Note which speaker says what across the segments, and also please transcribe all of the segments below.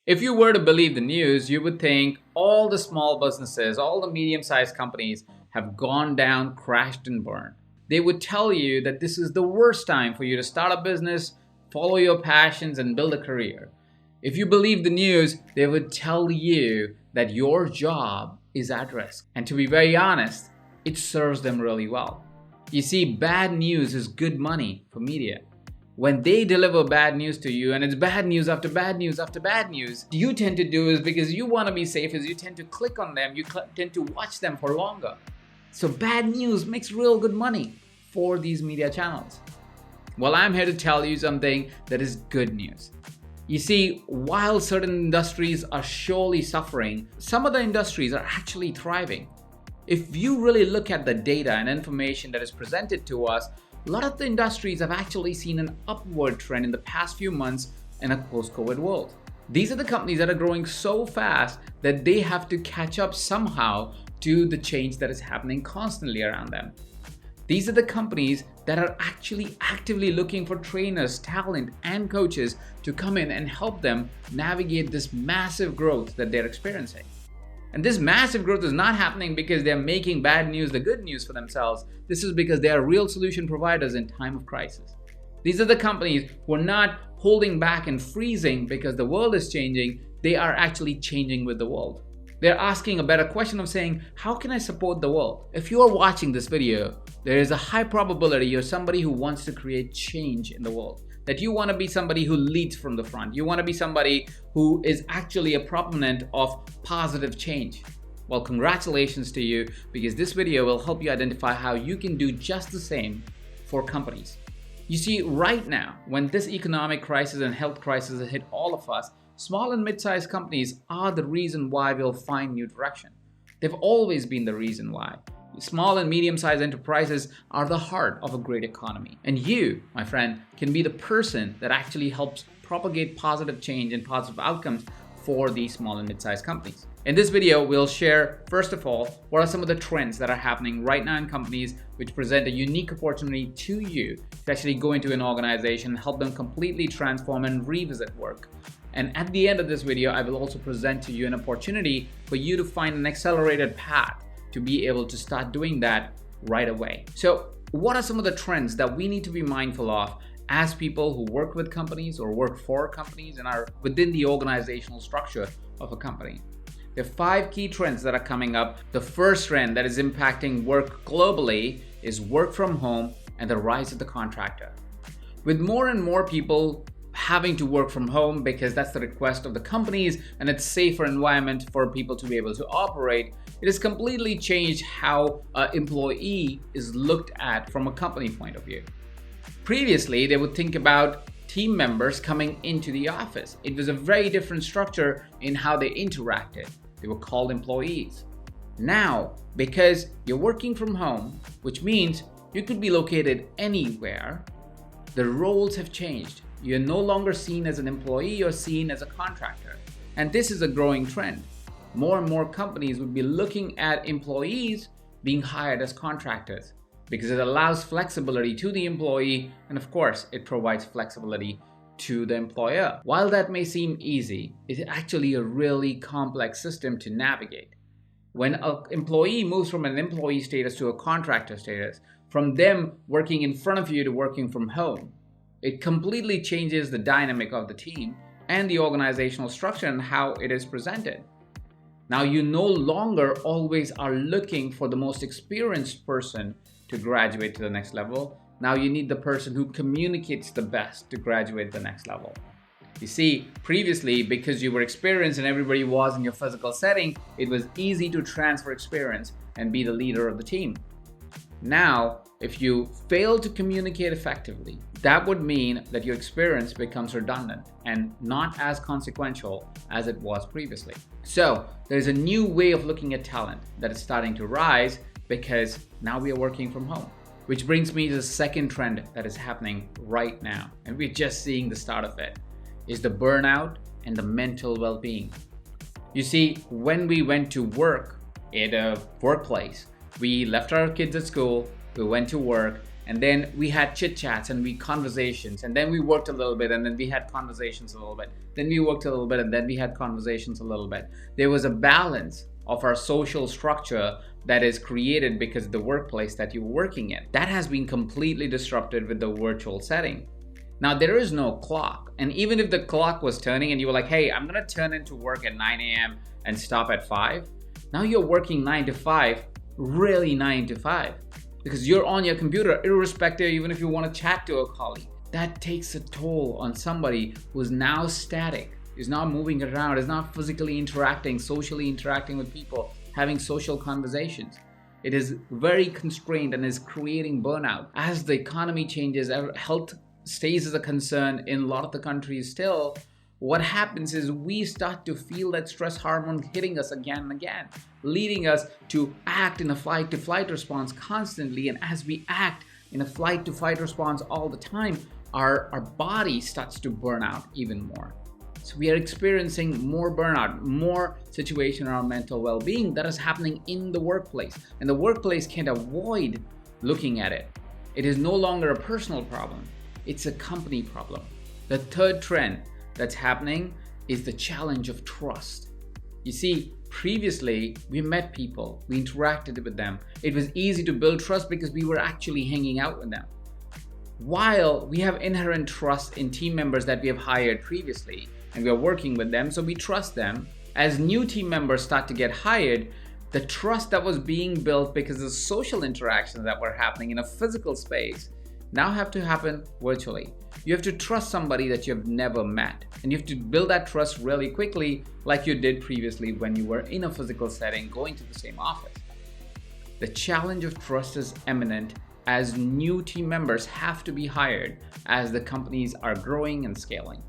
Speaker 1: If you were to believe the news, you would think all the small businesses, all the medium-sized companies have gone down, crashed and burned. They would tell you that this is the worst time for you to start a business, follow your passions and build a career. If you believe the news, they would tell you that your job is at risk. And to be very honest, it serves them really well. You see, bad news is good money for media. When they deliver bad news to you and it's bad news after bad news after bad news, you tend to do is because you want to be safe is you tend to click on them, you tend to watch them for longer. So bad news makes real good money for these media channels. Well, I'm here to tell you something that is good news. You see, while certain industries are surely suffering, some other industries are actually thriving. If you really look at the data and information that is presented to us, a lot of the industries have actually seen an upward trend in the past few months in a post-COVID world. These are the companies that are growing so fast that they have to catch up somehow to the change that is happening constantly around them. These are the companies that are actually actively looking for trainers, talent, and coaches to come in and help them navigate this massive growth that they're experiencing. And this massive growth is not happening because they're making bad news the good news for themselves. This is because they are real solution providers in time of crisis. These are the companies who are not holding back and freezing because the world is changing. They are actually changing with the world. They're asking a better question of saying, how can I support the world? If you are watching this video, there is a high probability you're somebody who wants to create change in the world. That you want to be somebody who leads from the front. You want to be somebody who is actually a proponent of positive change. Well, congratulations to you, because this video will help you identify how you can do just the same for companies. You see, right now, when this economic crisis and health crisis has hit all of us, small and mid-sized companies are the reason why we'll find new direction. They've always been the reason why. Small and medium-sized enterprises are the heart of a great economy. And you, my friend, can be the person that actually helps propagate positive change and positive outcomes for these small and mid-sized companies. In this video, we'll share, first of all, what are some of the trends that are happening right now in companies which present a unique opportunity to you to actually go into an organization, help them completely transform and revisit work. And at the end of this video, I will also present to you an opportunity for you to find an accelerated path to be able to start doing that right away. So what are some of the trends that we need to be mindful of as people who work with companies or work for companies and are within the organizational structure of a company? There are 5 key trends that are coming up. The first trend that is impacting work globally is work from home and the rise of the contractor. With more and more people having to work from home because that's the request of the companies and it's a safer environment for people to be able to operate, it has completely changed how an employee is looked at from a company point of view. Previously, they would think about team members coming into the office. It was a very different structure in how they interacted. They were called employees. Now, because you're working from home, which means you could be located anywhere, the roles have changed. You're no longer seen as an employee, you're seen as a contractor. And this is a growing trend. More and more companies would be looking at employees being hired as contractors because it allows flexibility to the employee, and of course, it provides flexibility to the employer. While that may seem easy, it's actually a really complex system to navigate. When an employee moves from an employee status to a contractor status, from them working in front of you to working from home, it completely changes the dynamic of the team and the organizational structure and how it is presented. Now, you no longer always are looking for the most experienced person to graduate to the next level. Now you need the person who communicates the best to graduate the next level. You see, previously, because you were experienced and everybody was in your physical setting, it was easy to transfer experience and be the leader of the team. Now, if you fail to communicate effectively, that would mean that your experience becomes redundant and not as consequential as it was previously. So there's a new way of looking at talent that is starting to rise because now we are working from home. Which brings me to the second trend that is happening right now, and we're just seeing the start of it, is the burnout and the mental well-being. You see, when we went to work at a workplace, we left our kids at school, we went to work, and then we had chit chats and we conversations, and then we worked a little bit, and then we had conversations a little bit, then we worked a little bit, and then we had conversations a little bit. There was a balance of our social structure that is created because of the workplace that you're working in. That has been completely disrupted with the virtual setting. Now, there is no clock, and even if the clock was turning and you were like, hey, I'm gonna turn into work at 9 a.m. and stop at 5, now you're working 9 to 5, really 9 to 5, because you're on your computer irrespective, even if you want to chat to a colleague. That takes a toll on somebody who's now static, is not moving around, is not physically interacting, socially interacting with people, having social conversations. It is very constrained and is creating burnout. As the economy changes, health stays as a concern in a lot of the countries still, what happens is we start to feel that stress hormone hitting us again and again, leading us to act in a fight to flight response constantly. And as we act in a flight to fight response all the time, our body starts to burn out even more. So we are experiencing more burnout, more situation around mental well-being that is happening in the workplace. And the workplace can't avoid looking at it. It is no longer a personal problem. It's a company problem. The third trend that's happening is the challenge of trust. You see, previously we met people, we interacted with them. It was easy to build trust because we were actually hanging out with them. While we have inherent trust in team members that we have hired previously, and we are working with them, so we trust them. As new team members start to get hired, the trust that was being built because of the social interactions that were happening in a physical space now have to happen virtually. You have to trust somebody that you have never met, and you have to build that trust really quickly like you did previously when you were in a physical setting going to the same office. The challenge of trust is imminent as new team members have to be hired as the companies are growing and scaling.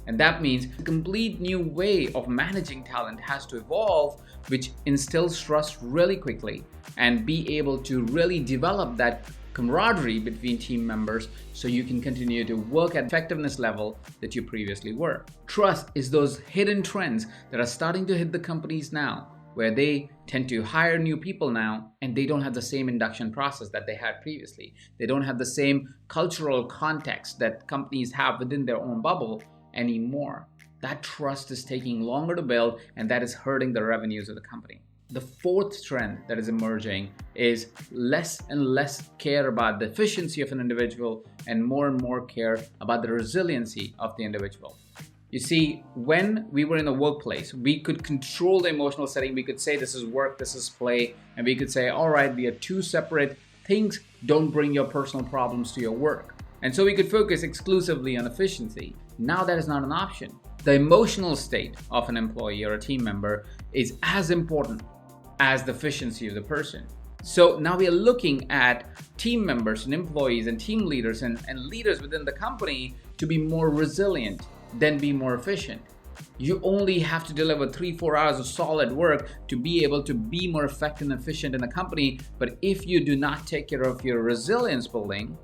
Speaker 1: And that means a complete new way of managing talent has to evolve, which instills trust really quickly and be able to really develop that camaraderie between team members so you can continue to work at effectiveness level that you previously were. Trust is those hidden trends that are starting to hit the companies now, where they tend to hire new people now and they don't have the same induction process that they had previously. They don't have the same cultural context that companies have within their own bubble anymore. That trust is taking longer to build, and that is hurting the revenues of the company. The fourth trend that is emerging is less and less care about the efficiency of an individual and more care about the resiliency of the individual. You see, when we were in the workplace, we could control the emotional setting. We could say this is work, this is play, and we could say, all right, we are two separate things. Don't bring your personal problems to your work. And so we could focus exclusively on efficiency. Now that is not an option. The emotional state of an employee or a team member is as important as the efficiency of the person. So now we are looking at team members and employees and team leaders and leaders within the company to be more resilient than be more efficient. You only have to deliver 3-4 hours of solid work to be able to be more effective and efficient in the company. But if you do not take care of your resilience building,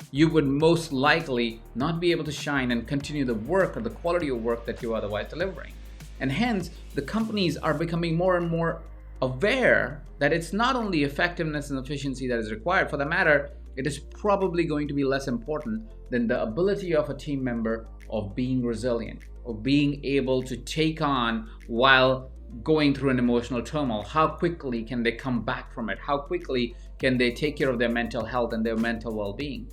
Speaker 1: you would most likely not be able to shine and continue the work or the quality of work that you're otherwise delivering. And hence, the companies are becoming more and more aware that it's not only effectiveness and efficiency that is required. For the matter, it is probably going to be less important than the ability of a team member of being resilient, of being able to take on while going through an emotional turmoil. How quickly can they come back from it? How quickly can they take care of their mental health and their mental well-being?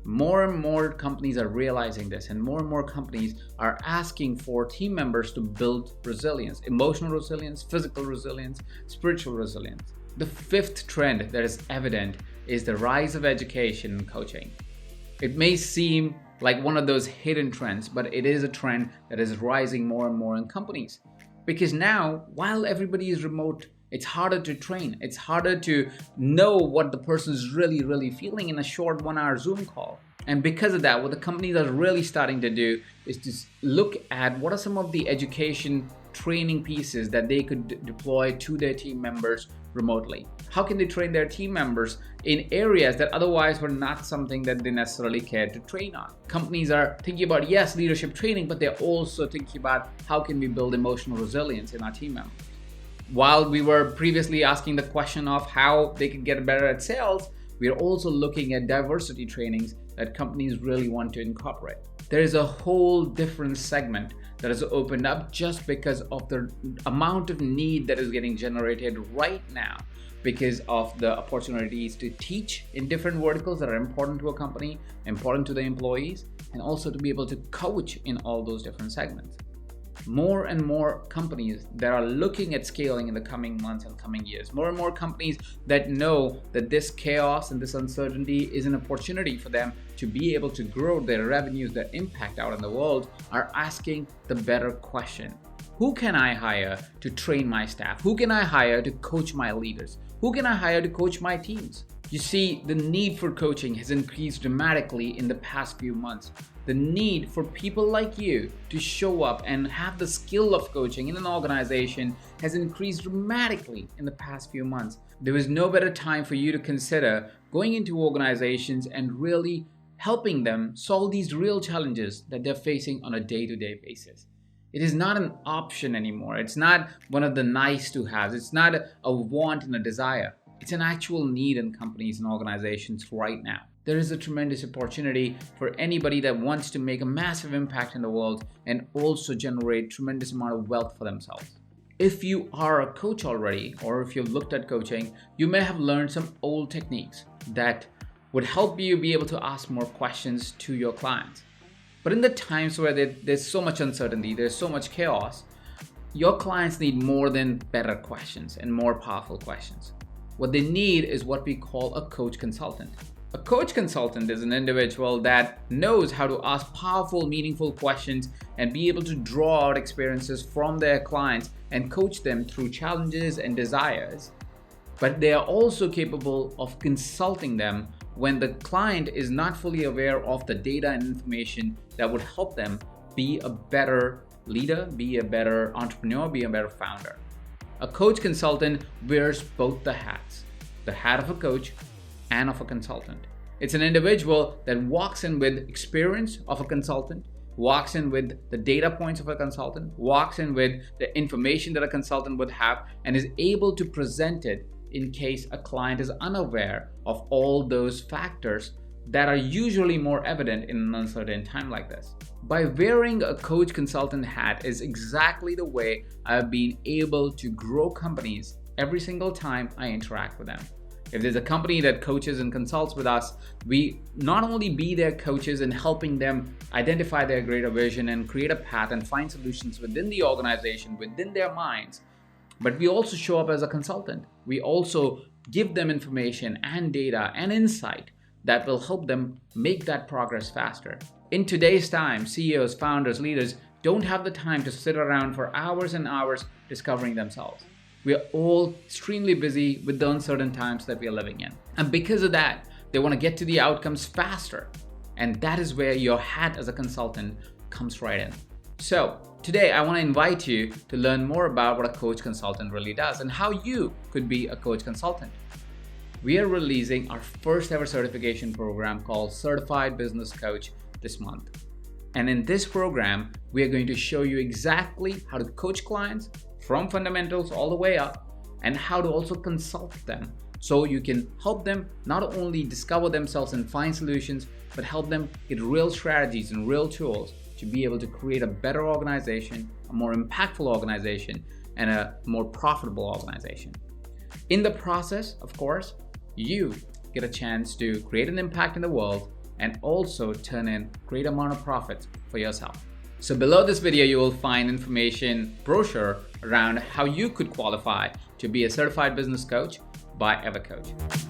Speaker 1: More and more companies are realizing this, and more companies are asking for team members to build resilience, emotional resilience, physical resilience, spiritual resilience. The fifth trend that is evident is the rise of education and coaching. It may seem like one of those hidden trends, but it is a trend that is rising more and more in companies. Because now, while everybody is remote, it's harder to train. It's harder to know what the person is really feeling in a short 1-hour Zoom call. And because of that, what the companies are really starting to do is to look at what are some of the education training pieces that they could deploy to their team members remotely. How can they train their team members in areas that otherwise were not something that they necessarily cared to train on? Companies are thinking about, yes, leadership training, but they're also thinking about how can we build emotional resilience in our team members. While we were previously asking the question of how they could get better at sales, we are also looking at diversity trainings that companies really want to incorporate. There is a whole different segment that has opened up just because of the amount of need that is getting generated right now, because of the opportunities to teach in different verticals that are important to a company, important to the employees, and also to be able to coach in all those different segments. More and more companies that are looking at scaling in the coming months and coming years, more and more companies that know that this chaos and this uncertainty is an opportunity for them to be able to grow their revenues, their impact out in the world, are asking the better question. Who can I hire to train my staff? Who can I hire to coach my leaders? Who can I hire to coach my teams? You see, the need for coaching has increased dramatically in the past few months. The need for people like you to show up and have the skill of coaching in an organization has increased dramatically in the past few months. There is no better time for you to consider going into organizations and really helping them solve these real challenges that they're facing on a day-to-day basis. It is not an option anymore. It's not one of the nice to haves. It's not a want and a desire. It's an actual need in companies and organizations right now. There is a tremendous opportunity for anybody that wants to make a massive impact in the world and also generate tremendous amount of wealth for themselves. If you are a coach already, or if you've looked at coaching, you may have learned some old techniques that would help you be able to ask more questions to your clients. But in the times where there's so much uncertainty, there's so much chaos, your clients need more than better questions and more powerful questions. What they need is what we call a coach consultant. A coach consultant is an individual that knows how to ask powerful, meaningful questions and be able to draw out experiences from their clients and coach them through challenges and desires. But they are also capable of consulting them when the client is not fully aware of the data and information that would help them be a better leader, be a better entrepreneur, be a better founder. A coach consultant wears both the hats, the hat of a coach and of a consultant. It's an individual that walks in with experience of a consultant, walks in with the data points of a consultant, walks in with the information that a consultant would have, and is able to present it in case a client is unaware of all those factors that are usually more evident in an uncertain time like this. By wearing a coach consultant hat is exactly the way I've been able to grow companies every single time I interact with them. If there's a company that coaches and consults with us, we not only be their coaches in helping them identify their greater vision and create a path and find solutions within the organization, within their minds, but we also show up as a consultant. We also give them information and data and insight that will help them make that progress faster. In today's time, CEOs, founders, leaders don't have the time to sit around for hours and hours discovering themselves. We are all extremely busy with the uncertain times that we are living in. And because of that, they want to get to the outcomes faster. And that is where your hat as a consultant comes right in. So today, I want to invite you to learn more about what a coach consultant really does and how you could be a coach consultant. We are releasing our first ever certification program called Certified Business Coach this month. And in this program, we are going to show you exactly how to coach clients from fundamentals all the way up and how to also consult them so you can help them not only discover themselves and find solutions, but help them get real strategies and real tools to be able to create a better organization, a more impactful organization, and a more profitable organization. In the process, of course, you get a chance to create an impact in the world and also turn in great amount of profits for yourself. So below this video, you will find information brochure around how you could qualify to be a certified business coach by EverCoach.